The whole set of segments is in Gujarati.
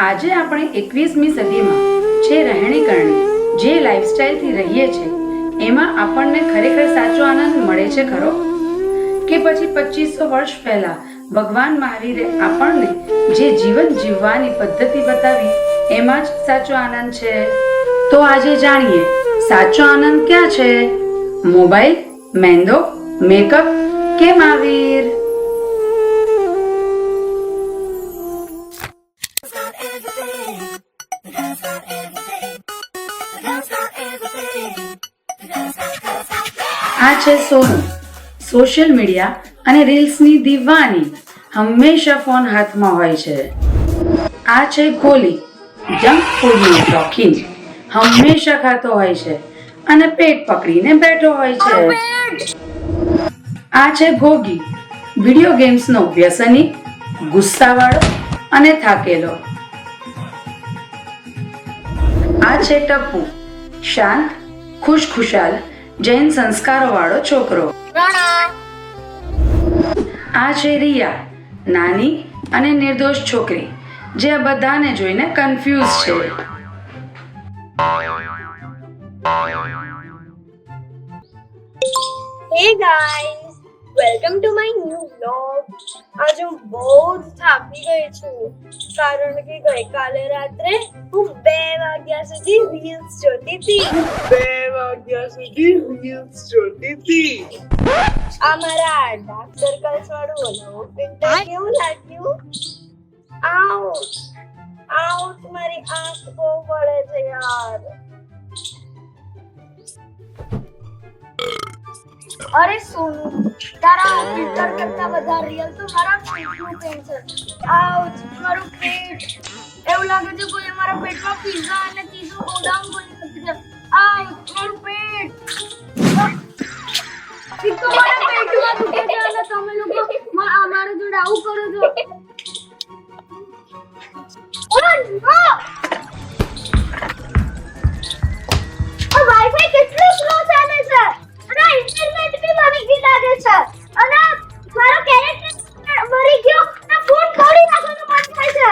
આજે આપણે 21મી સદીમાં જે રહેણી કરણી, જે લાઈફસ્ટાઈલથી રહીએ છીએ એમાં આપણને ખરેખર સાચો આનંદ મળે છે ખરો? કે પછી 2500 વર્ષ પહેલા ભગવાન મહાવીરે આપણને જે જીવન જીવવાની પદ્ધતિ બતાવી એમાં જ સાચો આનંદ છે? તો આજે જાણીએ સાચો આનંદ ક્યાં છે? મોબાઈલ, મેંદો, મેકઅપ કે મહાવીર? આ છે સોનુ, સોશિયલ મીડિયા અને રીલ્સની દીવાની, હંમેશા ફોન હાથમાં હોય છે. આ છે ગોલી, જંક ફૂડની શોખીન, હંમેશા ખાતો હોય છે અને પેટ પકડીને બેઠો હોય છે. આ છે ગોગી, વિડિયો ગેમ્સનો વ્યસની, ગુસ્સાવાળો અને થાકેલો. આ છે ટપ્પુ, શાંત, ખુશખુશાલ, જૈન સંસ્કારો વાળો છોકરો. આ છે રિયા, નાની અને નિર્દોષ છોકરી, જે આ બધાને જોઈને કન્ફ્યુઝ છે. Hey guys, welcome to my new vlog. आज હું બહુ થાકી ગઈ છું કારણ કે ગઈકાલે રાત્રે હું 2 વાગ્યા સુધી રીલ્સ જોતી હતી. આ મારા ડાર્ક સર્કલ્સ વાળું નવું ફિલ્ટર કેવું લાગ્યું? આઉટ મારી આંખ બહુ વળે છે યાર. અરે સોનુ, તારા ફિલ્ટર કરતા વધારે રિયલ તો મારા પેટનું પેન છે. આઉચ, મારું પેટ. એવું લાગે છે કોઈ મારા પેટમાં પિઝા અને ચીઝનું ગોદામ ખોલી નાખ્યું છે. આઉચ, મારું પેટ. ઠીક તો મારા પેટમાં દુખે છે અને તમે લોકો મારા જોડે આવું કરો છો. વાઈફાઈ કેટલું સ્લો ચાલે છે અને ઇન્ટરનેટ બી મને ગી લાગે છે અને મારો કેરેક્ટર મરી ગયો અને ફોન તોડી નાખવાનું મન થાય છે.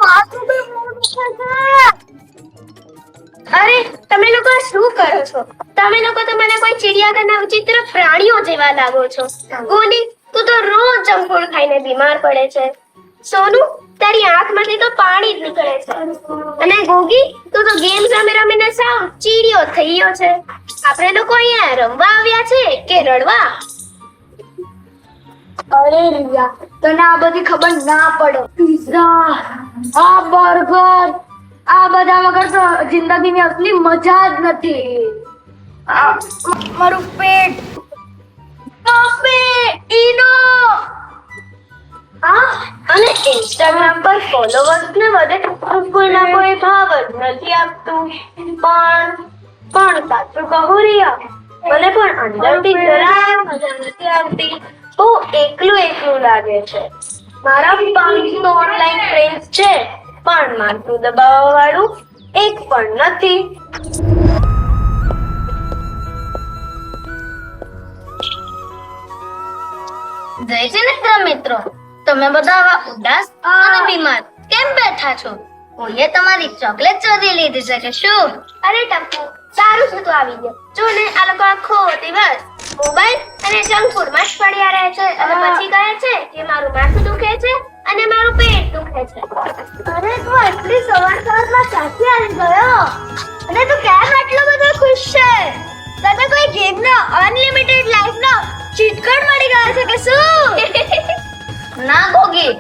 માથું બી મોટું થાય છે. અરે તમે લોકો શું કરો છો? તમે લોકો તો મને કોઈ ચિડિયાઘરના વિચિત્ર પ્રાણીઓ જેવા લાગો છો. ગોલી, તું તો રોજ જંક ફૂડ ખાઈને બીમાર પડે છે. સોનુ, તારી આંખમાંથી તો પાણી જ નીકળે છે. અને ગોગી, તું તો ગેમ્સ રમીને સાવ ચીડિયો થઈ ગયો છે. આપણે લોકો અહીંયા રમવા આવ્યા છે કે રડવા? અરે રિયા, તને આ બધી ખબર ના પડે. પિઝા, આ બર્ગર, આ બધા વગર તો જિંદગીની અસલી મજા જ નથી. મારું પેટ. ઈનો. અને ઇન્સ્ટાગ્રામ પર ફોલોવર્સ ને વધે કોઈના કોઈ ભાવ જ નથી આપતું. પણ સાચું કહું રિયા, મને પણ અંદરથી જરાય મજા નથી આવતી. બહુ એકલું લાગે છે. મારા 500 ઓનલાઈન ફ્રેન્ડ્સ છે પણ માથું દબાવવા વાળું એક પણ નથી. જય શ્રી કૃષ્ણ મિત્રો, તમે બધા આવા ઉદાસ અને બીમાર કેમ બેઠા છો? કોઈએ તમારી ચોકલેટ ચોરી લીધી છે કે શું? અરે ટપ્પુ, સારું છે તું આવી ગયો. જો ને આ લોકો આખો દિવસ મોબાઈલ અને જંક ફૂડ માં જ પડ્યા રહે છે અને પછી કહે છે કે મારું માથું દુખે છે અને મારું પેટ દુખે છે. અરે તું એટલી સવારમાં ક્યાંથી આવી ગયો અને તું કેમ આટલો બધો ખુશ છે? તને કોઈ ગેમનો અનલિમિટેડ લાઈફનો ચીટ કોડ મળી ગયો છે કે શું? ના ગોગી,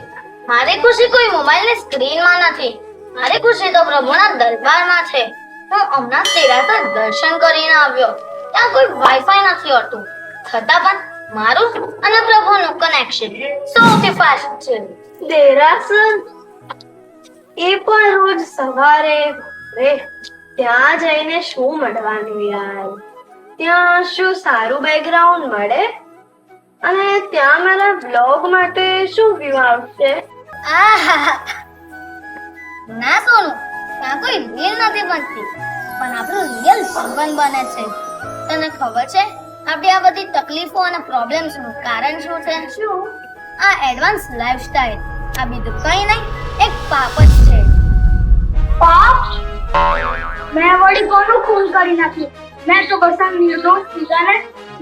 મારી ખુશી કોઈ મોબાઈલની સ્ક્રીનમાં નથી. મારી ખુશી તો પ્રભુના દરબારમાં છે. હું હમણાં તેરાસર દર્શન કરીને આવ્યો. ત્યાં કોઈ વાઈફાઈ નથી હોતું, છતાં પણ મારું અને પ્રભુનું કનેક્શન સૌથી ફાસ્ટ છે. દેરાસર એ પણ રોજ સવારે. ત્યાં જઈને શું મળવાનું યાર? ત્યાં શું સારું બેકગ્રાઉન્ડ મળે? અને ત્યાં મારા બ્લોગ માટે શું વ્યૂ આવશે? ના સોનુ, ત્યાં કોઈ રીલ નથી બનતી, પણ આપણું રિયલ જીવન બને છે. તને ખબર છે આપણી આ બધી તકલીફો અને પ્રોબ્લેમ્સ નું કારણ શું છે? શું? આ એડવાન્સ લાઈફસ્ટાઈલ. આ બીજું કઈ નહીં, એક પાપ જ છે. પાપ? મેં વળી કોનું ખૂન કરી નાખ્યું? મેં તો બસા નિર્દોષ પિતાને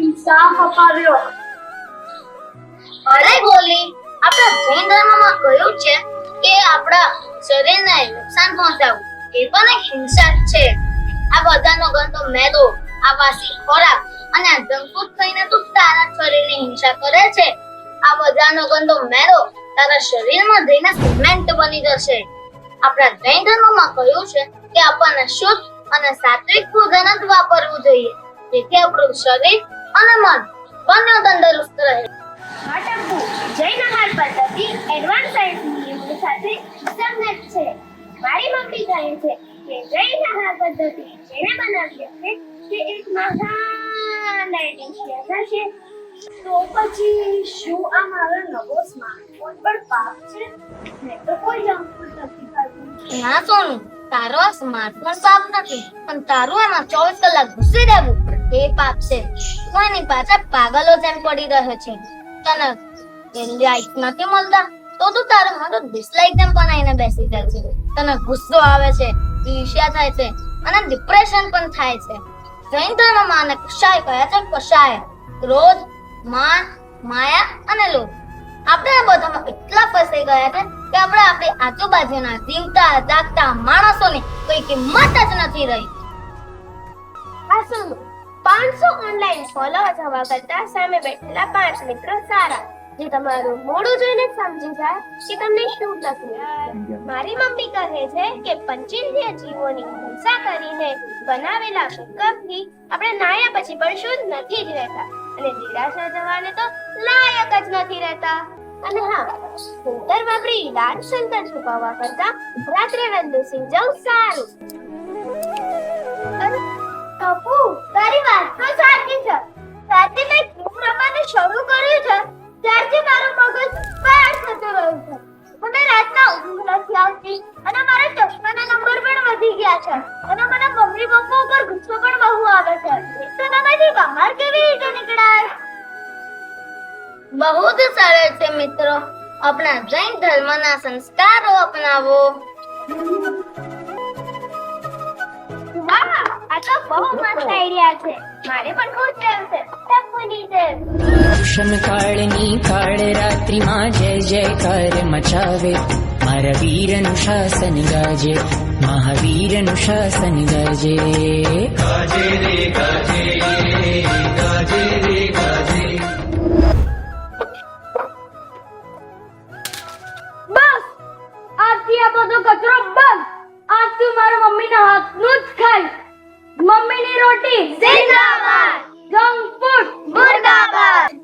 ઇન્સાફ અપાવ્યો. અરે બોલી, આપણા જૈન ધર્મમાં કહ્યું છે કે આપણા શરીરને નુકસાન પહોંચાડવું એ પણ એક હિંસા જ છે. આ બધાનો ગંદો મેદો, આ વાસી ખોરાક અને આ જંક ફૂડ ખાઈને તું તારા શરીરની હિંસા કરે છે. આ બધાનો ગંદો મેદો તારા શરીરમાં જઈને સિમેન્ટ બની જશે. આપણા જૈન ધર્મમાં કહ્યું છે કે આપણને શુદ્ધ અને સાત્વિક ભોજન જ વાપરવું જોઈએ, જેથી આપણું શરીર અને મન બંને તંદુરસ્ત રહે. હા ટપ્પુ, જૈન આહાર પદ્ધતિ એડવાન્સ સાયન્સ નિયમો સાથે સુસંગત છે. મારી મમ્મી કહે છે કે જૈન આહાર પદ્ધતિ જેણે બનાવી હશે તે એક મહાન ડાયટિશિયન હશે. તો પછી શું આ મારો નવો સ્માર્ટફોન પર પાપ છે? મેં તો કોઈ જંક ફૂડ નથી ખાધું. ના સોનું, તારો આ સ્માર્ટફોન પાપ નથી, પણ તારું એમાં 24 કલાક ઘૂસી રહેવું એ પાપ છે. તું એની પાછળ પાગલો જેમ પડી રહ્યો છે. તને લાઈક નથી મળતા તો તું તારું મોઢું ડિસલાઈક જેમ બનાવીને બેસી જાય છે. તને ગુસ્સો આવે છે, ઈર્ષ્યા થાય છે અને ડિપ્રેશન પણ થાય છે. જૈન ધર્મમાં આને કશાય કહે છે, કશાય. ક્રોધ, માન, માયા અને લોભ. આપણે આ બધામાં એટલા ફસાઈ ગયા છે કે આપણે આપણી આજુબાજુના જીવતા જાગતા માણસોની કોઈ કિંમત જ નથી રહી. આ શું 500 ઓનલાઈન ફોલોઅર્સ હોવા કરતા સામે બેઠેલા 5 મિત્રો સારા, જે તમારું મોઢું જોઈને સમજી જાય કે તમને શું તકલીફ. મારી મમ્મી કહે છે કે પંચેન્દ્રિય જીવોની હિંસા કરીને બનાવેલા મેકઅપથી આપણે નાયા પછી પણ શુદ્ધ નથી જ રહેતા અને નિરાશા જવાને તો લાયક જ નથી રહેતા. અને હા, ફિલ્ટર વાપરી લાલ શંકર છુપાવવા કરતા રાત્રે વહેલું સૂઈ જવું સારું. કપુ, તારી વાત તો સાચી છે. રાતે મેં ગેમ રમવાનું શરૂ કર્યું છે ત્યારથી મારું મગજ ફાયર થતું રહ્યું છે. મને રાતના ઊંઘ નથી આવતી અને મારા ચશ્માના નંબર પણ વધી ગયા છે અને મને મમ્મી પપ્પા ઉપર ગુસ્સો પણ બહુ આવે છે. તો એમાંથી બહાર કેવી રીતે નીકળાય? બહુ જ સરળ છે મિત્રો, આપણા જૈન ધર્મના સંસ્કારો અપનાવો. વાહ, આ તો બહુ મસ્ત આઈડિયા છે. મારે પણ બહુ જ રહેવું છે. ટપ્પુની જેમ. કાળની કાળ રાત્રિમાં જય જયકાર મચાવે, મારા વીરનું શાસન ગાજે, મહાવીરનું શાસન ગાજે. ગાજે રે ગાજે, ગાજે રે ગાજે. બસ, આજથી આ બધો કચરો બંધ. આજથી મારા મમ્મીના હાથનું જ ખાઈશ. મમ્મીની રોટી જિંદાબાદ, જંક ફૂડ મુર્દાબાદ.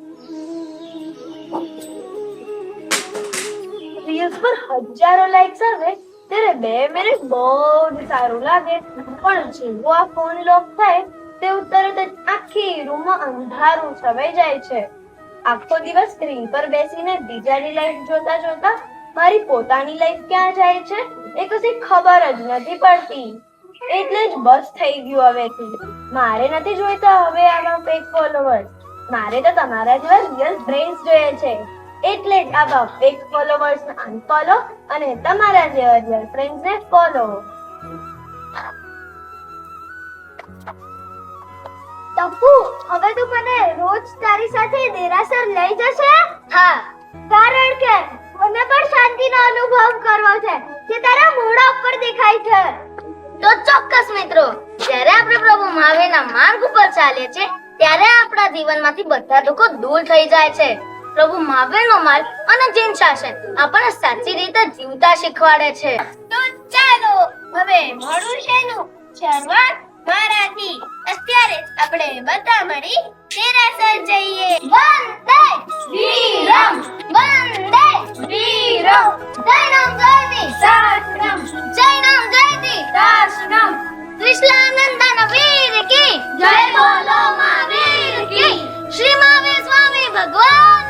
રીલ્સ પર હજારો લાઈક્સ આવે ત્યારે 2 મિનિટ બહુ જ સારું લાગે, પણ જેવો આ ફોન લોક થાય તેવું તરત જ આખી રૂમમાં અંધારું છવાઈ જાય છે. આખો દિવસ સ્ક્રીન પર બેસીને બીજાની લાઈફ જોતા જોતા મારી પોતાની લાઈફ ક્યાં જાય છે એ કશી ખબર જ નથી પડતી. એટલે જ બસ થઈ ગયું હવેથી. મારે નથી જોઈતા હવે આવા ફેક ફોલોવર્સ. મારે તો તમારા જેવા રિયલ ફ્રેન્ડ્સ જોઈએ છે. એટલે જ આવા ફેક ફોલોવર્સ અનફોલો અને તમારા જેવા રિયલ ફ્રેન્ડ્સ ને ફોલો. ટપ્પુ, હવે તું મને રોજ તારી સાથે દેરાસર લઈ જશે? હા, કારણ કે મને પણ શાંતિનો અનુભવ કરવો છે જે તારા મોઢા ઉપર દેખાય છે. તો ચોક્કસ મિત્રો, જ્યારે આપણે પ્રભુ મહાવીરના માર્ગ ઉપર ચાલીએ છીએ ત્યારે આપણા જીવનમાંથી બધા દુઃખો દૂર થઈ જાય છે. પ્રભુ મહાવીરનો માર્ગ અને જૈન શાસન આપણને સાચી રીતે જીવતા શીખવાડે છે. તો ચાલો હવે મળું છેનું શરૂઆત મારાથી. અત્યારે આપણે બધા મળી દેરાસર જઈએ. વંદે વીરમ, વંદે વીરમ. જયનમ જયતિ શાસ્ત્રમ, જયનમ જયતિ શાસ્ત્રમ. કૃષ્ણાનંદન વીર કી જય, બોલો મહાવીર કી. શ્રી મહાવીર સ્વામી ભગવાન